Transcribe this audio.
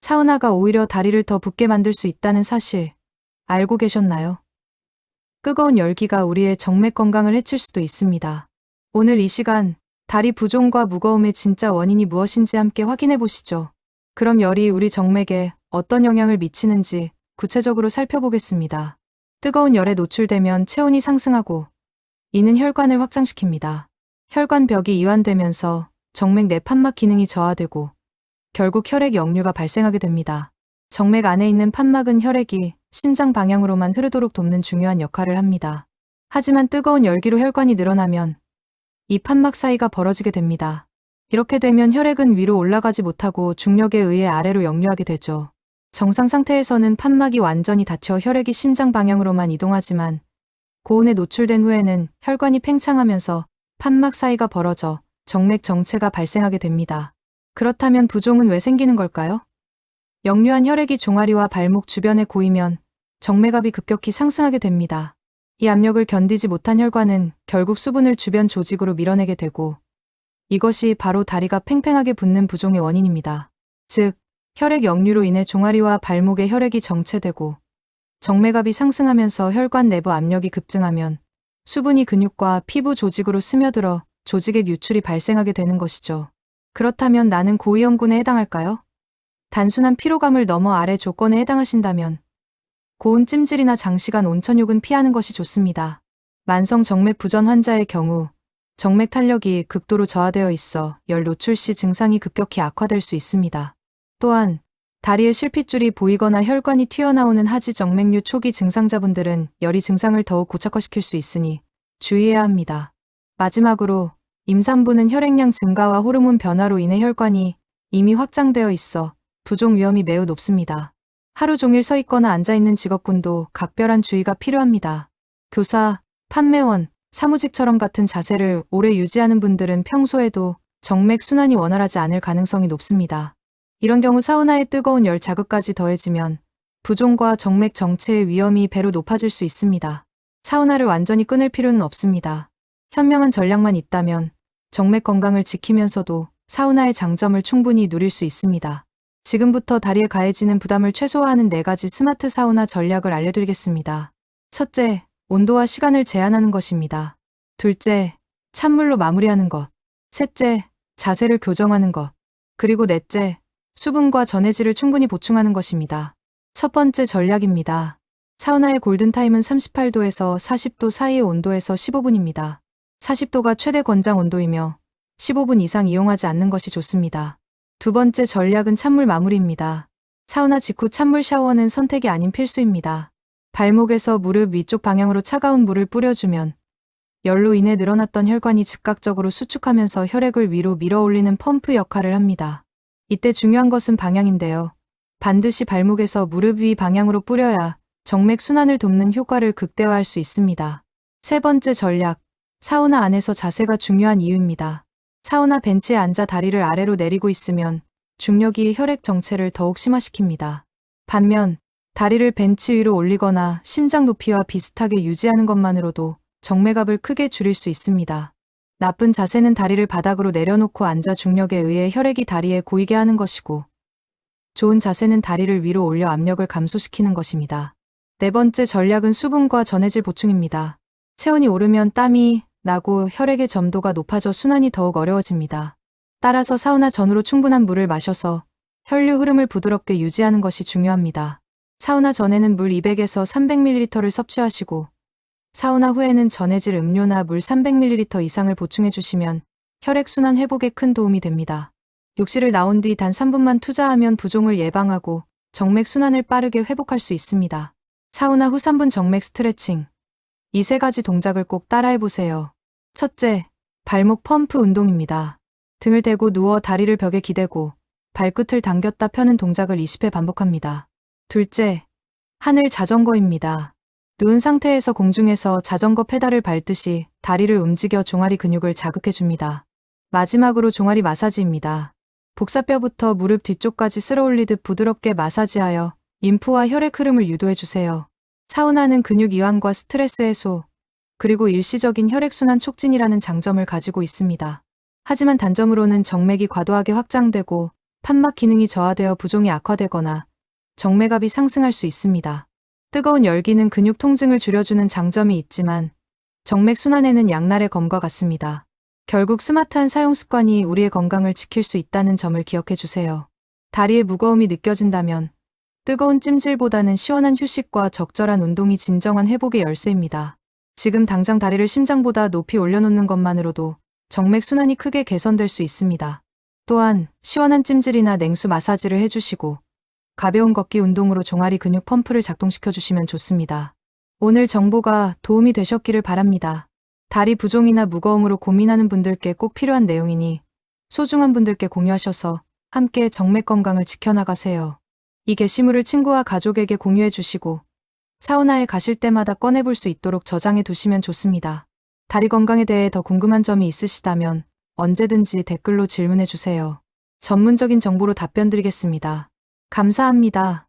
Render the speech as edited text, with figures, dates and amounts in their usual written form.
사우나가 오히려 다리를 더 붓게 만들 수 있다는 사실 알고 계셨나요? 뜨거운 열기가 우리의 정맥 건강을 해칠 수도 있습니다. 오늘 이 시간 다리 부종과 무거움의 진짜 원인이 무엇인지 함께 확인해 보시죠. 그럼 열이 우리 정맥에 어떤 영향을 미치는지 구체적으로 살펴보겠습니다. 뜨거운 열에 노출되면 체온이 상승하고 이는 혈관을 확장시킵니다. 혈관벽이 이완되면서 정맥 내 판막 기능이 저하되고 결국 혈액 역류가 발생하게 됩니다. 정맥 안에 있는 판막은 혈액이 심장 방향으로만 흐르도록 돕는 중요한 역할을 합니다. 하지만 뜨거운 열기로 혈관이 늘어나면 이 판막 사이가 벌어지게 됩니다. 이렇게 되면 혈액은 위로 올라가지 못하고 중력에 의해 아래로 역류하게 되죠. 정상 상태에서는 판막이 완전히 닫혀 혈액이 심장 방향으로만 이동하지만 고온에 노출된 후에는 혈관이 팽창하면서 판막 사이가 벌어져 정맥 정체가 발생하게 됩니다. 그렇다면 부종은 왜 생기는 걸까요? 역류한 혈액이 종아리와 발목 주변에 고이면 정맥압이 급격히 상승하게 됩니다. 이 압력을 견디지 못한 혈관은 결국 수분을 주변 조직으로 밀어내게 되고 이것이 바로 다리가 팽팽하게 붓는 부종의 원인입니다. 즉, 혈액 역류로 인해 종아리와 발목의 혈액이 정체되고 정맥압이 상승하면서 혈관 내부 압력이 급증하면 수분이 근육과 피부 조직으로 스며들어 조직액 유출이 발생하게 되는 것이죠. 그렇다면 나는 고위험군에 해당할까요? 단순한 피로감을 넘어 아래 조건에 해당하신다면 고온 찜질이나 장시간 온천욕은 피하는 것이 좋습니다. 만성 정맥 부전 환자의 경우 정맥 탄력이 극도로 저하되어 있어 열 노출 시 증상이 급격히 악화될 수 있습니다. 또한 다리에 실핏줄이 보이거나 혈관이 튀어나오는 하지 정맥류 초기 증상자분들은 열이 증상을 더욱 고착화시킬 수 있으니 주의해야 합니다. 마지막으로 임산부는 혈액량 증가와 호르몬 변화로 인해 혈관이 이미 확장되어 있어 부종 위험이 매우 높습니다. 하루 종일 서 있거나 앉아 있는 직업군도 각별한 주의가 필요합니다. 교사, 판매원, 사무직처럼 같은 자세를 오래 유지하는 분들은 평소에도 정맥 순환이 원활하지 않을 가능성이 높습니다. 이런 경우 사우나의 뜨거운 열 자극까지 더해지면 부종과 정맥 정체의 위험이 배로 높아질 수 있습니다. 사우나를 완전히 끊을 필요는 없습니다. 현명한 전략만 있다면 정맥 건강을 지키면서도 사우나의 장점을 충분히 누릴 수 있습니다. 지금부터 다리에 가해지는 부담을 최소화하는 4가지 스마트 사우나 전략을 알려드리겠습니다. 첫째, 온도와 시간을 제한하는 것입니다. 둘째, 찬물로 마무리하는 것. 셋째, 자세를 교정하는 것. 그리고 넷째, 수분과 전해질을 충분히 보충하는 것입니다. 첫 번째 전략입니다. 사우나의 골든타임은 38도에서 40도 사이의 온도에서 15분입니다. 40도가 최대 권장 온도이며 15분 이상 이용하지 않는 것이 좋습니다. 두 번째 전략은 찬물 마무리입니다. 사우나 직후 찬물 샤워는 선택이 아닌 필수입니다. 발목에서 무릎 위쪽 방향으로 차가운 물을 뿌려주면 열로 인해 늘어났던 혈관이 즉각적으로 수축하면서 혈액을 위로 밀어 올리는 펌프 역할을 합니다. 이때 중요한 것은 방향인데요. 반드시 발목에서 무릎 위 방향으로 뿌려야 정맥 순환을 돕는 효과를 극대화할 수 있습니다. 세 번째 전략, 사우나 안에서 자세가 중요한 이유입니다. 사우나 벤치에 앉아 다리를 아래로 내리고 있으면 중력이 혈액 정체를 더욱 심화시킵니다. 반면 다리를 벤치 위로 올리거나 심장 높이와 비슷하게 유지하는 것만으로도 정맥압을 크게 줄일 수 있습니다. 나쁜 자세는 다리를 바닥으로 내려놓고 앉아 중력에 의해 혈액이 다리에 고이게 하는 것이고, 좋은 자세는 다리를 위로 올려 압력을 감소시키는 것입니다. 네 번째 전략은 수분과 전해질 보충입니다. 체온이 오르면 땀이 나고 혈액의 점도가 높아져 순환이 더욱 어려워집니다. 따라서 사우나 전후로 충분한 물을 마셔서 혈류 흐름을 부드럽게 유지하는 것이 중요합니다. 사우나 전에는 물 200에서 300ml를 섭취하시고 사우나 후에는 전해질 음료나 물 300ml 이상을 보충해 주시면 혈액순환 회복에 큰 도움이 됩니다. 욕실을 나온 뒤 단 3분만 투자하면 부종을 예방하고 정맥 순환을 빠르게 회복할 수 있습니다. 사우나 후 3분 정맥 스트레칭. 이 3가지 동작을 꼭 따라해보세요. 첫째, 발목 펌프 운동입니다. 등을 대고 누워 다리를 벽에 기대고 발끝을 당겼다 펴는 동작을 20회 반복합니다. 둘째, 하늘 자전거입니다. 누운 상태에서 공중에서 자전거 페달을 밟듯이 다리를 움직여 종아리 근육을 자극해줍니다. 마지막으로 종아리 마사지입니다. 복사뼈부터 무릎 뒤쪽까지 쓸어올리듯 부드럽게 마사지하여 림프와 혈액 흐름을 유도해주세요. 사우나는 근육 이완과 스트레스 해소, 그리고 일시적인 혈액순환 촉진이라는 장점을 가지고 있습니다. 하지만 단점으로는 정맥이 과도하게 확장되고 판막 기능이 저하되어 부종이 악화되거나 정맥압이 상승할 수 있습니다. 뜨거운 열기는 근육 통증을 줄여주는 장점이 있지만 정맥 순환에는 양날의 검과 같습니다. 결국 스마트한 사용 습관이 우리의 건강을 지킬 수 있다는 점을 기억해 주세요. 다리의 무거움이 느껴진다면 뜨거운 찜질보다는 시원한 휴식과 적절한 운동이 진정한 회복의 열쇠입니다. 지금 당장 다리를 심장보다 높이 올려놓는 것만으로도 정맥 순환이 크게 개선될 수 있습니다. 또한 시원한 찜질이나 냉수 마사지를 해주시고 가벼운 걷기 운동으로 종아리 근육 펌프를 작동시켜 주시면 좋습니다. 오늘 정보가 도움이 되셨기를 바랍니다. 다리 부종이나 무거움으로 고민하는 분들께 꼭 필요한 내용이니 소중한 분들께 공유하셔서 함께 정맥 건강을 지켜나가세요. 이 게시물을 친구와 가족에게 공유해 주시고 사우나에 가실 때마다 꺼내볼 수 있도록 저장해 두시면 좋습니다. 다리 건강에 대해 더 궁금한 점이 있으시다면 언제든지 댓글로 질문해 주세요. 전문적인 정보로 답변 드리겠습니다. 감사합니다.